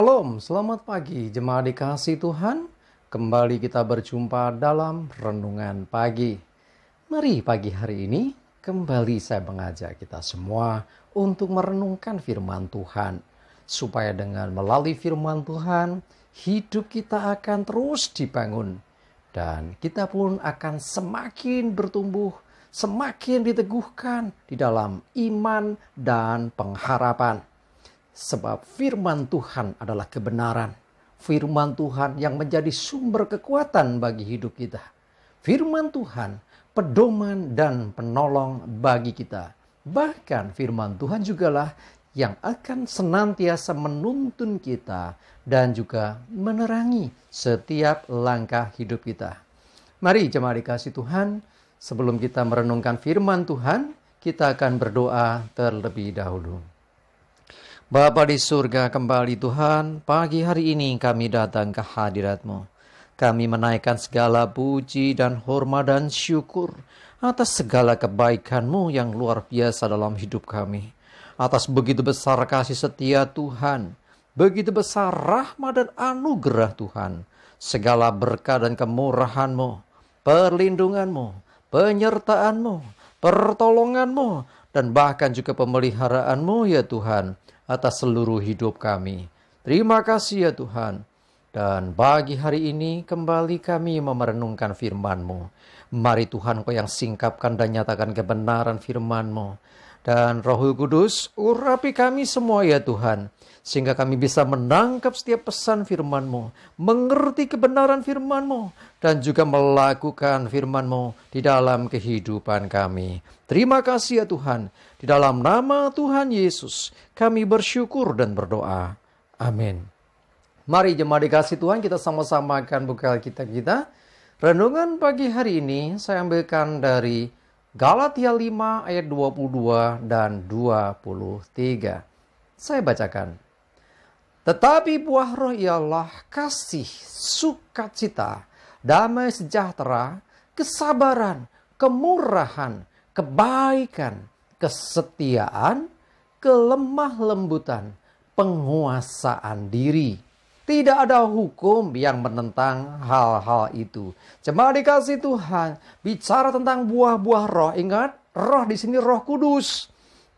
Shalom, selamat pagi jemaat dikasih Tuhan. Kembali kita berjumpa dalam Renungan Pagi. Mari pagi hari ini kembali saya mengajak kita semua untuk merenungkan firman Tuhan. Supaya dengan melalui firman Tuhan, hidup kita akan terus dibangun. Dan kita pun akan semakin bertumbuh, semakin diteguhkan di dalam iman dan pengharapan. Sebab firman Tuhan adalah kebenaran. Firman Tuhan yang menjadi sumber kekuatan bagi hidup kita. Firman Tuhan pedoman dan penolong bagi kita. Bahkan firman Tuhan jugalah yang akan senantiasa menuntun kita dan juga menerangi setiap langkah hidup kita. Mari jemaat dikasih Tuhan, sebelum kita merenungkan firman Tuhan, kita akan berdoa terlebih dahulu. Bapa di surga, kembali Tuhan, pagi hari ini kami datang ke hadirat-Mu. Kami menaikkan segala puji dan hormat dan syukur atas segala kebaikan-Mu yang luar biasa dalam hidup kami. Atas begitu besar kasih setia Tuhan, begitu besar rahmat dan anugerah Tuhan. Segala berkah dan kemurahan-Mu, perlindungan-Mu, penyertaan-Mu, pertolongan-Mu, dan bahkan juga pemeliharaan-Mu ya Tuhan, atas seluruh hidup kami. Terima kasih ya Tuhan. Dan bagi hari ini kembali kami merenungkan firman-Mu. Mari Tuhan Kau yang singkapkan dan nyatakan kebenaran firman-Mu. Dan Roh Kudus urapi kami semua ya Tuhan. Sehingga kami bisa menangkap setiap pesan firman-Mu. Mengerti kebenaran firman-Mu. Dan juga melakukan firman-Mu di dalam kehidupan kami. Terima kasih ya Tuhan. Di dalam nama Tuhan Yesus, kami bersyukur dan berdoa. Amin. Mari jemaat dikasih Tuhan, kita sama-sama akan buka Alkitab kita. Renungan pagi hari ini saya ambilkan dari Galatia 5 ayat 22 dan 23. Saya bacakan. Tetapi buah roh ialah kasih, sukacita, damai sejahtera, kesabaran, kemurahan, kebaikan, kesetiaan, kelemah lembutan, penguasaan diri. Tidak ada hukum yang menentang hal-hal itu. Jemaat dikasih Tuhan, bicara tentang buah-buah roh, ingat, roh di sini Roh Kudus.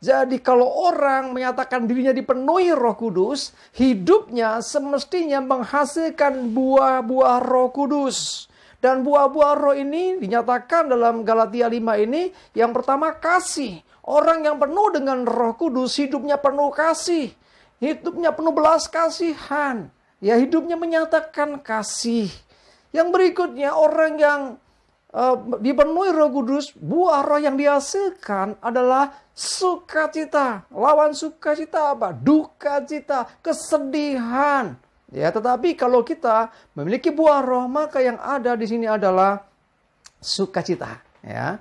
Jadi kalau orang menyatakan dirinya dipenuhi Roh Kudus, hidupnya semestinya menghasilkan buah-buah Roh Kudus. Dan buah-buah roh ini dinyatakan dalam Galatia 5 ini. Yang pertama kasih. Orang yang penuh dengan Roh Kudus hidupnya penuh kasih. Hidupnya penuh belas kasihan. Ya, hidupnya menyatakan kasih. Yang berikutnya orang yang dipenuhi Roh Kudus, buah roh yang dihasilkan adalah sukacita. Lawan sukacita apa? Duka cita, kesedihan. Ya, tetapi kalau kita memiliki buah roh, maka yang ada di sini adalah sukacita. Ya.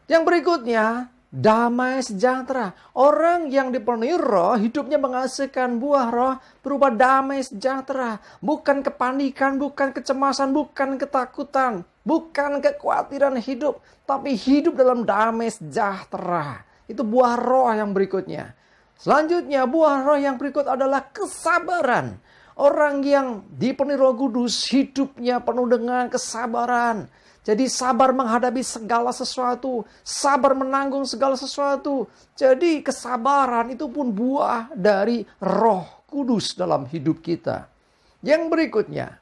Yang berikutnya, damai sejahtera. Orang yang dipenuhi roh, hidupnya menghasilkan buah roh berupa damai sejahtera. Bukan kepanikan, bukan kecemasan, bukan ketakutan, bukan kekhawatiran hidup, tapi hidup dalam damai sejahtera. Itu buah roh yang berikutnya. Selanjutnya, buah roh yang berikut adalah kesabaran. Orang yang dipenuhi Roh Kudus hidupnya penuh dengan kesabaran. Jadi sabar menghadapi segala sesuatu, sabar menanggung segala sesuatu. Jadi kesabaran itu pun buah dari Roh Kudus dalam hidup kita. Yang berikutnya,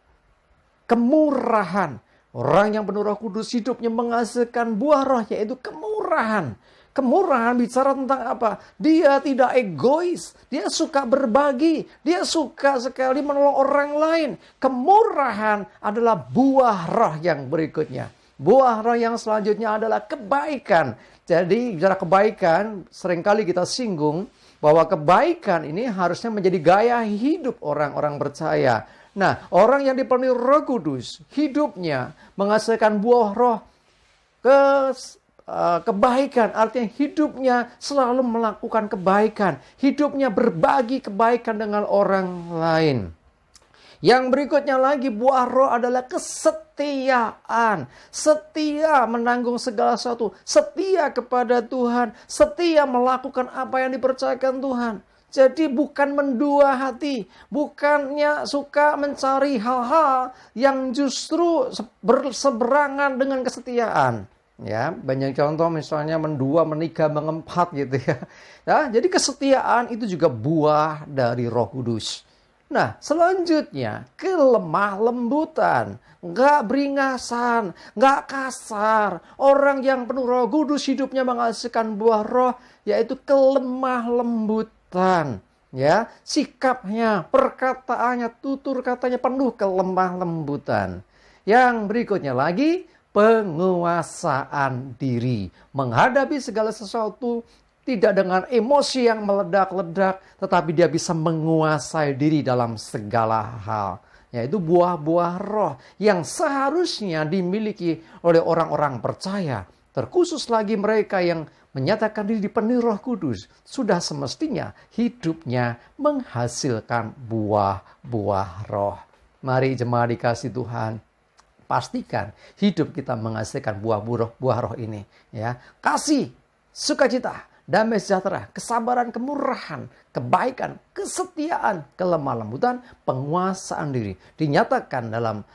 kemurahan. Orang yang penuh Roh Kudus hidupnya menghasilkan buah roh, yaitu kemurahan. Kemurahan bicara tentang apa? Dia tidak egois. Dia suka berbagi. Dia suka sekali menolong orang lain. Kemurahan adalah buah roh yang berikutnya. Buah roh yang selanjutnya adalah kebaikan. Jadi bicara kebaikan, seringkali kita singgung bahwa kebaikan ini harusnya menjadi gaya hidup orang-orang percaya. Nah, orang yang dipenuhi Roh Kudus, hidupnya menghasilkan buah roh kebaikan, artinya hidupnya selalu melakukan kebaikan. Hidupnya berbagi kebaikan dengan orang lain. Yang berikutnya lagi, buah roh adalah kesetiaan. Setia menanggung segala sesuatu. Setia kepada Tuhan. Setia melakukan apa yang dipercayakan Tuhan. Jadi bukan mendua hati, bukannya suka mencari hal-hal yang justru berseberangan dengan kesetiaan. Ya, banyak contoh misalnya mendua, menikah, mengempat gitu ya. Ya, jadi kesetiaan itu juga buah dari Roh Kudus. Nah, selanjutnya kelemah lembutan, nggak beringasan, nggak kasar. Orang yang penuh Roh Kudus hidupnya menghasilkan buah Roh, yaitu kelemah lembutan. Ya, sikapnya, perkataannya, tutur katanya penuh kelemah lembutan. Yang berikutnya lagi, penguasaan diri, menghadapi segala sesuatu tidak dengan emosi yang meledak-ledak, tetapi dia bisa menguasai diri dalam segala hal. Yaitu buah-buah roh yang seharusnya dimiliki oleh orang-orang percaya. Terkhusus lagi mereka yang menyatakan diri dipenuhi Roh Kudus. Sudah semestinya hidupnya menghasilkan buah-buah roh. Mari jemaat dikasih Tuhan, pastikan hidup kita menghasilkan buah roh ini. Ya, kasih, sukacita, damai sejahtera, kesabaran, kemurahan, kebaikan, kesetiaan, kelemah lembutan, penguasaan diri. Dinyatakan dalam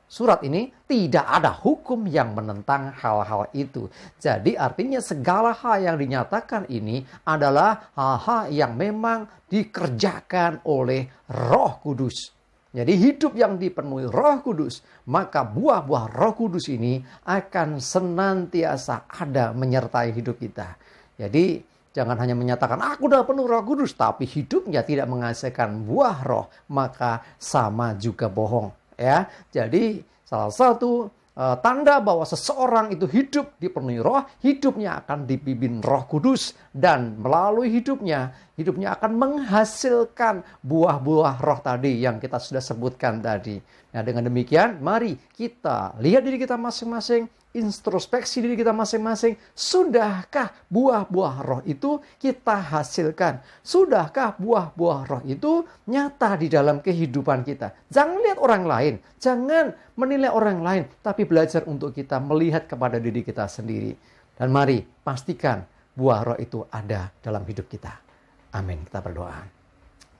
surat ini tidak ada hukum yang menentang hal-hal itu. Jadi artinya segala hal yang dinyatakan ini adalah hal-hal yang memang dikerjakan oleh Roh Kudus. Jadi hidup yang dipenuhi Roh Kudus, maka buah-buah Roh Kudus ini akan senantiasa ada menyertai hidup kita. Jadi jangan hanya menyatakan aku udah penuh Roh Kudus, tapi hidupnya tidak menghasilkan buah roh, maka sama juga bohong. Ya, jadi salah satu tanda bahwa seseorang itu hidup dipenuhi roh, hidupnya akan dipimpin Roh Kudus, dan melalui hidupnya akan menghasilkan buah-buah roh tadi yang kita sudah sebutkan tadi. Nah, dengan demikian mari kita lihat diri kita masing-masing, introspeksi diri kita masing-masing. Sudahkah buah-buah roh itu kita hasilkan? Sudahkah buah-buah roh itu nyata di dalam kehidupan kita? Jangan lihat orang lain, jangan menilai orang lain, tapi belajar untuk kita melihat kepada diri kita sendiri. Dan mari pastikan buah roh itu ada dalam hidup kita. Amin. Kita berdoa.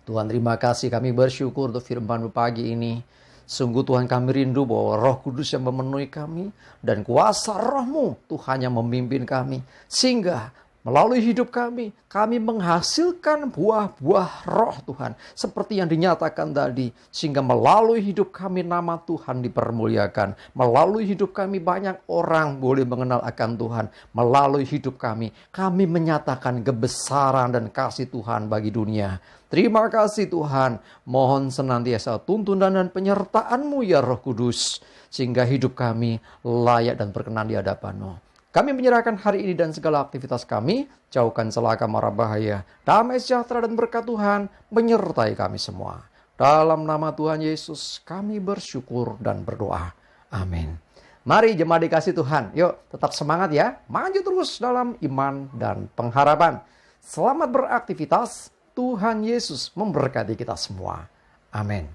Tuhan, terima kasih, kami bersyukur untuk firman-Mu pagi ini. Sungguh Tuhan, kami rindu bahwa Roh Kudus yang memenuhi kami dan kuasa Roh-Mu Tuhan yang memimpin kami. Sehingga melalui hidup kami menghasilkan buah-buah roh Tuhan. Seperti yang dinyatakan tadi. Sehingga melalui hidup kami nama Tuhan dipermuliakan. Melalui hidup kami banyak orang boleh mengenal akan Tuhan. Melalui hidup kami menyatakan kebesaran dan kasih Tuhan bagi dunia. Terima kasih Tuhan. Mohon senantiasa tuntunan dan penyertaan-Mu ya Roh Kudus. Sehingga hidup kami layak dan berkenan di hadapan-Mu. Kami menyerahkan hari ini dan segala aktivitas kami. Jauhkan celaka mara bahaya. Damai sejahtera dan berkat Tuhan menyertai kami semua. Dalam nama Tuhan Yesus kami bersyukur dan berdoa. Amin. Mari jemaat dikasih Tuhan. Yuk tetap semangat ya. Maju terus dalam iman dan pengharapan. Selamat beraktivitas. Tuhan Yesus memberkati kita semua. Amin.